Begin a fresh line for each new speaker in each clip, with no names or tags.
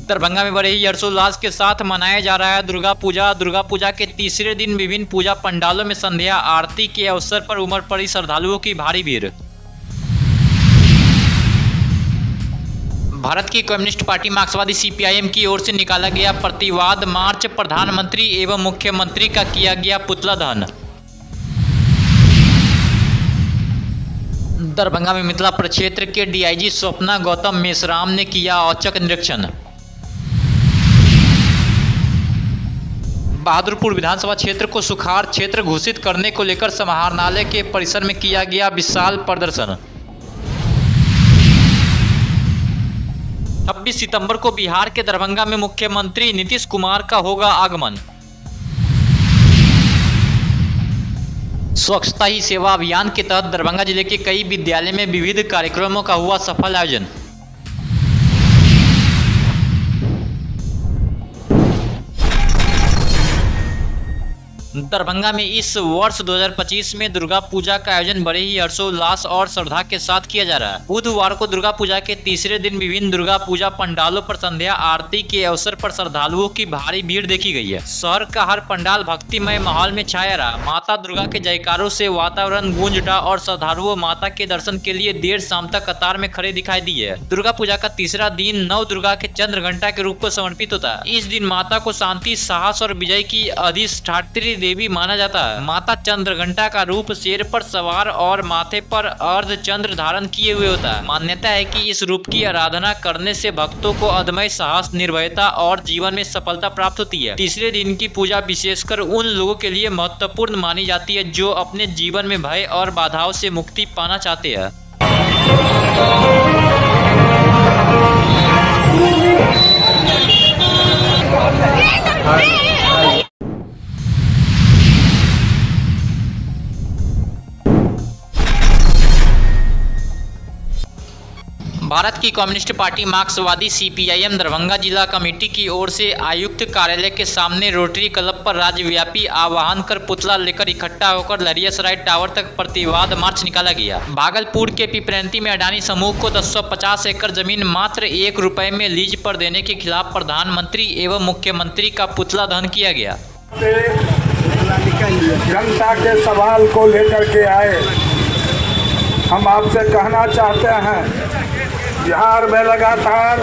दरभंगा में बड़े ही हर्षोल्लास के साथ मनाया जा रहा है दुर्गा पूजा। दुर्गा पूजा के तीसरे दिन विभिन्न पूजा पंडालों में संध्या आरती के अवसर पर उमड़ पड़ी श्रद्धालुओं की भारी भीड़। भारत की कम्युनिस्ट पार्टी मार्क्सवादी सीपीआईएम की ओर से निकाला गया प्रतिवाद मार्च, प्रधानमंत्री एवं मुख्यमंत्री का किया गया पुतला दहन। दरभंगा में मिथिला प्रक्षेत्र के डीआईजी स्वप्ना गौतम मेश्राम ने किया औचक निरीक्षण। बहादुरपुर विधानसभा क्षेत्र को सुखाड़ क्षेत्र घोषित करने को लेकर समाहरणालय के परिसर में किया गया विशाल प्रदर्शन। 26 सितंबर को बिहार के दरभंगा में मुख्यमंत्री नीतीश कुमार का होगा आगमन। स्वच्छता ही सेवा अभियान के तहत दरभंगा जिले के कई विद्यालय में विविध कार्यक्रमों का हुआ सफल आयोजन। दरभंगा में इस वर्ष 2025 में दुर्गा पूजा का आयोजन बड़े ही हर्षोल्लास और श्रद्धा के साथ किया जा रहा है। बुधवार को दुर्गा पूजा के तीसरे दिन विभिन्न दुर्गा पूजा पंडालों पर संध्या आरती के अवसर पर श्रद्धालुओं की भारी भीड़ देखी गई है। शहर का हर पंडाल भक्तिमय माहौल में छाया रहा। माता दुर्गा के जयकारों से वातावरण गूंज उठा और श्रद्धालुओं माता के दर्शन के लिए देर शाम तक कतार में खड़े दिखाई दिए। दुर्गा पूजा का तीसरा दिन नव दुर्गा के चंद्र घंटा के रूप को समर्पित होता है। इस दिन माता को शांति, साहस और विजय की अधिष्ठात्री देवी माना जाता है। माता चंद्रघंटा का रूप शेर पर सवार और माथे पर अर्ध चंद्र धारण किए हुए होता है। मान्यता है कि इस रूप की आराधना करने से भक्तों को अदम्य साहस, निर्भयता और जीवन में सफलता प्राप्त होती है। तीसरे दिन की पूजा विशेषकर उन लोगों के लिए महत्वपूर्ण मानी जाती है जो अपने जीवन में भय और बाधाओं से मुक्ति पाना चाहते हैं। भारत की कम्युनिस्ट पार्टी मार्क्सवादी सीपीआईएम दरभंगा जिला कमेटी की ओर से आयुक्त कार्यालय के सामने रोटरी क्लब पर राज्यव्यापी आह्वान कर पुतला लेकर इकट्ठा होकर लहरियासराय टावर तक प्रतिवाद मार्च निकाला गया। भागलपुर के पिपरैंती में अडानी समूह को 1050 एकड़ जमीन मात्र 1 रुपए में लीज पर देने के खिलाफ प्रधानमंत्री एवं मुख्यमंत्री का पुतला दहन किया गया।
जनता के सवाल को लेकर के आए, हम आपसे कहना चाहते हैं बिहार में लगातार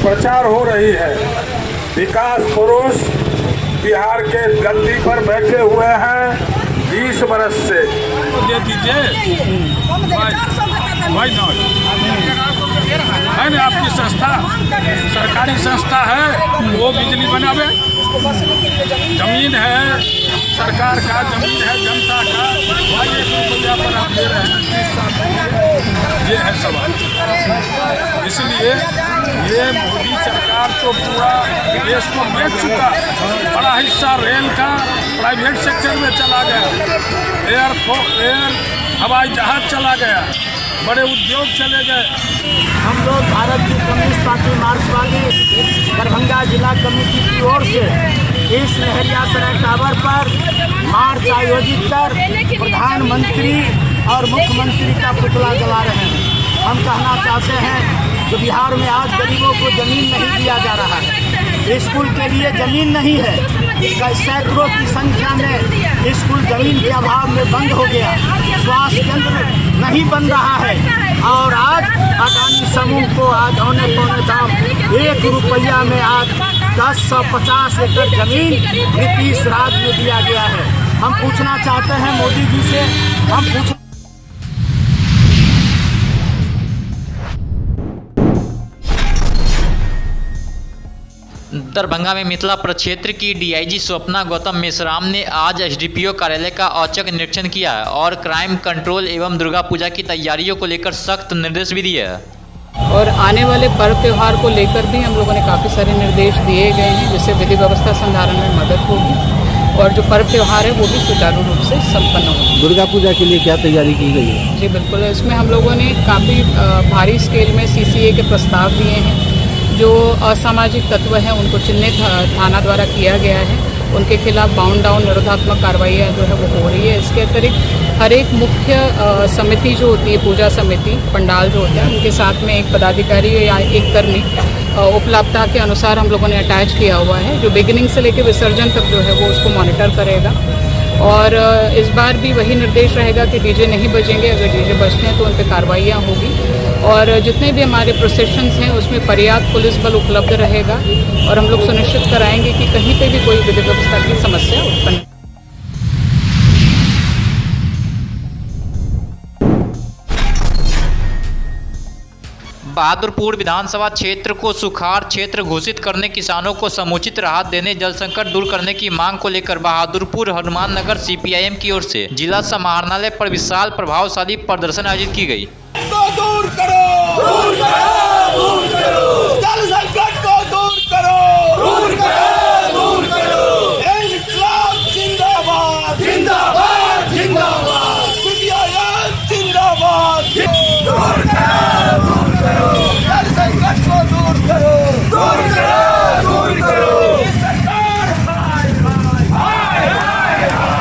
प्रचार हो रही है। विकास पुरुष बिहार के गद्दी पर बैठे हुए हैं 20 वर्ष से।
दे दीजिए है ना, आपकी संस्था सरकारी संस्था है, वो बिजली बनावे। जमीन है सरकार का, जमीन है जनता का, 1 रुपया पर आप दे रहे हैं। ये है सवाल। इसलिए ये मोदी सरकार तो पूरा देश को बेच चुका। बड़ा हिस्सा रेल का प्राइवेट सेक्टर में चला गया, एयर हवाई जहाज चला गया, बड़े उद्योग चले गए।
हम लोग भारत की कम्युनिस्ट पार्टी मार्क्सवादी दरभंगा जिला कमेटी की ओर से इस लहरियासराय टावर पर मार्च आयोजित कर प्रधानमंत्री और मुख्यमंत्री का पुतला जला रहे हैं। हम कहना चाहते हैं कि बिहार में आज गरीबों को ज़मीन नहीं दिया जा रहा है, स्कूल के लिए ज़मीन नहीं है, सैकड़ों की संख्या में स्कूल ज़मीन के अभाव में बंद हो गया, स्वास्थ्य केंद्र नहीं बन रहा है और आज अडानी समूह को आज औने पौने दाम 1 रुपया में आज 1050 एकड़ जमीन नीतीश राज में दिया गया है। हम पूछना चाहते हैं मोदी जी से,
दरभंगा में मिथिला प्रक्षेत्र की डीआईजी स्वप्ना गौतम मेश्राम ने आज एसडीपीओ कार्यालय का औचक निरीक्षण किया है और क्राइम कंट्रोल एवं दुर्गा पूजा की तैयारियों को लेकर सख्त निर्देश भी दिए हैं।
और आने वाले पर्व त्यौहार को लेकर भी हम लोगों ने काफ़ी सारे निर्देश दिए गए हैं, जिससे विधि व्यवस्था संधारण में मदद होगी और जो पर्व त्यौहार है वो भी सुचारू रूप से संपन्न होगा।
दुर्गा पूजा के लिए क्या तैयारी की गई है?
जी बिल्कुल, इसमें हम लोगों ने काफ़ी भारी स्केल में सीसीए के प्रस्ताव दिए हैं। जो असामाजिक तत्व हैं उनको चिन्हित थाना द्वारा किया गया है उनके खिलाफ बाउंड डाउन निरोधात्मक कार्रवाइयाँ जो है वो हो रही है। इसके अतिरिक्त हर एक मुख्य समिति जो होती है, पूजा समिति, पंडाल जो होता है, उनके साथ में एक पदाधिकारी या एक कर्मी उपलब्धता के अनुसार हम लोगों ने अटैच किया हुआ है, जो बिगिनिंग से लेकर विसर्जन तक जो है वो उसको मॉनिटर करेगा। और इस बार भी वही निर्देश रहेगा कि डीजे नहीं बजेंगे, अगर डीजे बजते हैं तो उन पर कार्रवाइयाँ होगी। और जितने भी हमारे प्रोसेशंस हैं उसमें पर्याप्त पुलिस बल उपलब्ध रहेगा और हम लोग सुनिश्चित कराएंगे कि कहीं पे भी कोई विधि व्यवस्था की समस्या उत्पन्न।
बहादुरपुर विधानसभा क्षेत्र को सुखाड़ क्षेत्र घोषित करने, किसानों को समुचित राहत देने, जल संकट दूर करने की मांग को लेकर बहादुरपुर हनुमान नगर सीपीआईएम की ओर से जिला समाहरणालय पर विशाल प्रभावशाली प्रदर्शन आयोजित की गई।
दूर करो, दूर करो, दूर करो, जल संकट को दूर करो, दूर करो, दूर करो। इंकलाब जिंदाबाद, जिंदाबाद, जिंदाबाद, सीपीआईएम जिंदाबाद। दूर करो, दूर करो, जल संकट को दूर करो, दूर करो, दूर करो। सरकार हाय हाय हाय हाय हाय।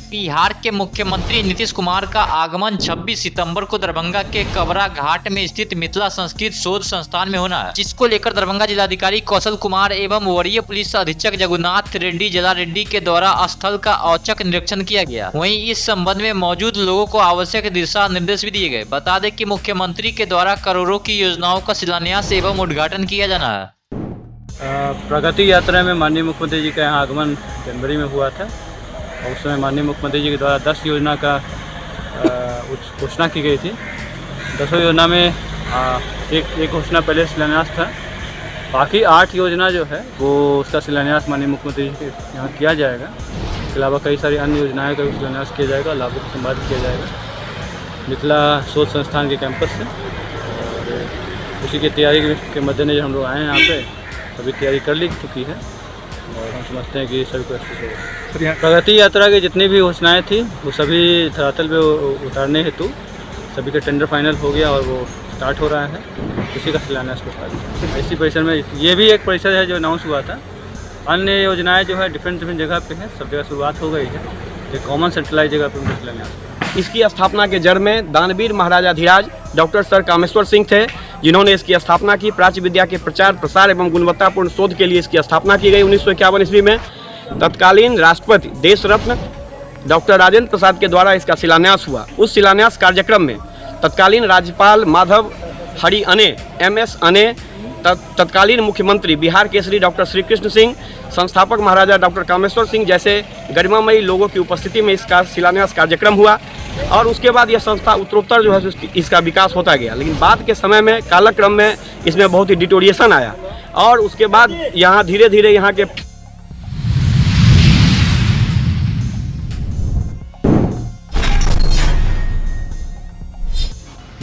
बिहार के मुख्यमंत्री नीतीश कुमार का आगमन 26 सितंबर को दरभंगा के कवरा घाट में स्थित मिथिला संस्कृत शोध संस्थान में होना है, जिसको लेकर दरभंगा जिलाधिकारी कौशल कुमार एवं वरीय पुलिस अधीक्षक जगुनाथ रेड्डी जला रेड्डी के द्वारा स्थल का औचक निरीक्षण किया गया। वहीं इस संबंध में मौजूद लोगों को आवश्यक दिशा निर्देश भी दिए गए। बता दें कि मुख्यमंत्री के द्वारा करोड़ों की योजनाओं का शिलान्यास एवं उद्घाटन किया जाना है।
प्रगति यात्रा में माननीय मुख्यमंत्री जी का यहाँ आगमन जनवरी में हुआ था और उस समय माननीय मुख्यमंत्री जी के द्वारा 10 योजना का घोषणा की गई थी। 10 योजना में एक घोषणा पहले शिलान्यास था, बाकी 8 योजना जो है वो उसका शिलान्यास माननीय मुख्यमंत्री जी के यहाँ किया जाएगा। इसके अलावा कई सारी अन्य योजनाएं का शिलान्यास किया जाएगा, लाभों को संपादित किया जाएगा मिथिला शोध संस्थान के कैंपस से। और उसी की तैयारी के मद्देनजर हम लोग आए हैं यहाँ पे, सभी तैयारी कर ली चुकी है और हम समझते हैं कि सभी को अच्छे से होगा। प्रगति यात्रा की जितनी भी घोषणाएँ थी वो सभी धरातल पे उतारने हेतु सभी का टेंडर फाइनल हो गया और वो स्टार्ट हो रहा है, उसी का शिलान्यास प्रस्तावित है। इसी परिसर में ये भी एक परिसर है जो अनाउंस हुआ था। अन्य योजनाएं जो है डिफरेंट जगह पे हैं, सब जगह शुरुआत हो गई है, जो कॉमन सेंट्रलाइज जगह पे उनका शिलान्यास।
इसकी स्थापना के जड़ में दानवीर महाराजाधिराज डॉक्टर सर कामेश्वर सिंह थे, जिन्होंने इसकी स्थापना की। प्राच्य विद्या के प्रचार प्रसार एवं गुणवत्तापूर्ण शोध के लिए इसकी स्थापना की गई 1951 ईस्वी में। तत्कालीन राष्ट्रपति देश रत्न डॉक्टर राजेंद्र प्रसाद के द्वारा इसका शिलान्यास हुआ। उस शिलान्यास कार्यक्रम में तत्कालीन राज्यपाल माधव हरि अने, MS अने, तत्कालीन मुख्यमंत्री बिहार केसरी डॉक्टर श्री कृष्ण सिंह, संस्थापक महाराजा डॉक्टर कामेश्वर सिंह जैसे गरिमामयी लोगों की उपस्थिति में इसका शिलान्यास कार्यक्रम हुआ। और उसके बाद यह संस्था उत्तरोत्तर जो है इसका विकास होता गया। लेकिन बाद के समय में कालक्रम में इसमें बहुत ही डिटोरिएशन आया और उसके बाद यहाँ धीरे धीरे यहाँ के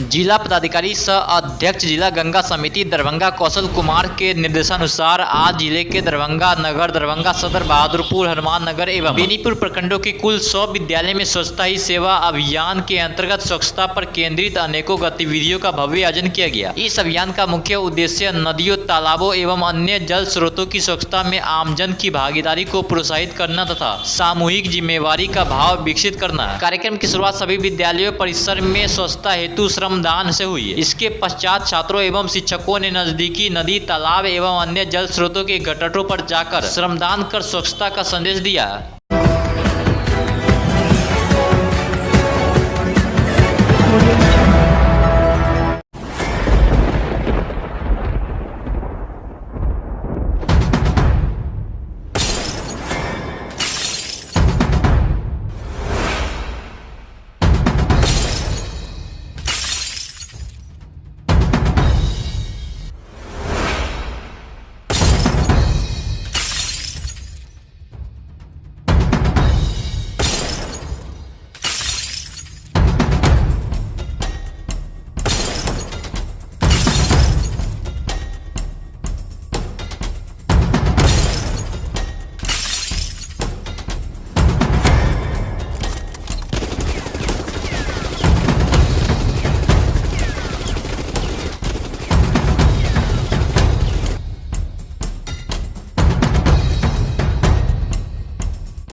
जिला पदाधिकारी सह अध्यक्ष जिला गंगा समिति दरभंगा कौशल कुमार के निर्देशानुसार आज जिले के दरभंगा नगर, दरभंगा सदर, बहादुरपुर, हनुमान नगर एवं बेनीपुर प्रखंडों की कुल 100 विद्यालय में स्वच्छता ही सेवा अभियान के अंतर्गत स्वच्छता पर केंद्रित अनेकों गतिविधियों का भव्य आयोजन किया गया। इस अभियान का मुख्य उद्देश्य नदियों, तालाबों एवं अन्य जल स्रोतों की स्वच्छता में आमजन की भागीदारी को प्रोत्साहित करना तथा सामूहिक जिम्मेवारी का भाव विकसित करना। कार्यक्रम की शुरुआत सभी विद्यालयों परिसर में स्वच्छता हेतु श्रमदान से हुई। इसके पश्चात छात्रों एवं शिक्षकों ने नजदीकी नदी, तालाब एवं अन्य जल स्रोतों के घाटों पर जाकर श्रमदान कर स्वच्छता का संदेश दिया।